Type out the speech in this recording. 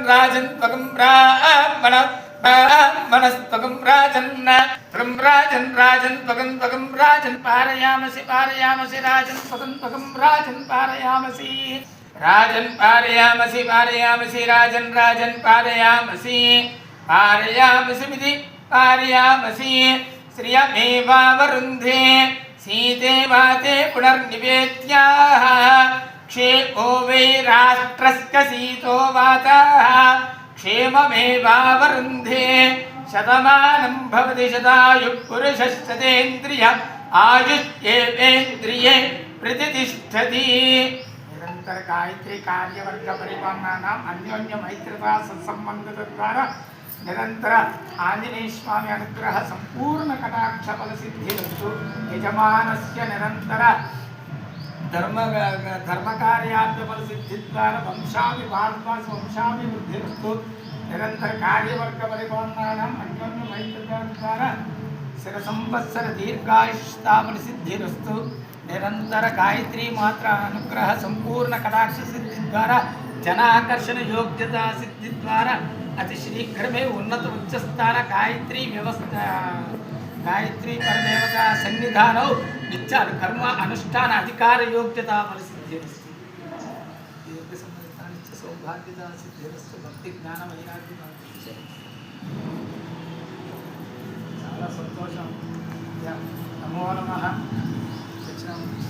राजन् त्वगं ब्राह्मण ब्राह्मणस्त्वगं राजन् त्वगं राजन् राजन् त्वगं त्वगं राजन् पारयामसि पारयामसि राजन् त्वगं त्वगं राजन् पारयामसि राजन् पारयामसि पारयामसि राजन् राजन् पारयामसि पारयामसि मिति पारयामसि श्रियमेवावरुन्धे सीते वाते पुनर्निवेद्याः क्षेमो वै राष्ट्रस्य सीतो वातः क्षेममेवावरुन्धे शतमानं भवति शतायुः पुरुषश्चतेन्द्रिय आयुष्येवेन्द्रिये प्रतिष्ठति। निरंतर गायत्री कार्यवर्ग परिपालनानाम् अन्योन्य मैत्रिता सत्संबंध द्वारा निरंतर आंजनेय स्वामी अनुग्रह संपूर्ण कटाक्ष फल सिद्धिरस्तु। यजमानस्य निरंतर धर्म कार्यार्थ फल सिद्धि द्वारा वंशाभिवृद्धिरस्तु। निरंतर कार्यवर्ग परिपालनानाम् अन्योन्य मैत्रिता द्वारा शिर संवत्सर दीर्घायुष्ताफल सिद्धिरस्तु। निरंतर गायत्री मात्रा अनुग्रह संपूर्ण कटाक्ष सिद्धि द्वारा जनाकर्षण योग्यता सिद्धि द्वारा अति शीघ्र में उन्नत उच्चस्थान गायत्री व्यवस्था गायत्री परदेवता सन्निधान विचार कर्म अनुष्ठान अधिकार योग्यता फल सिद्धिरस्तु। दीर्घ समृद्धानित्य सौभाग्यता सिद्धिरस्तु। भक्ति ज्ञान वैराग्य చాలా సంతోషం. నమో నమః.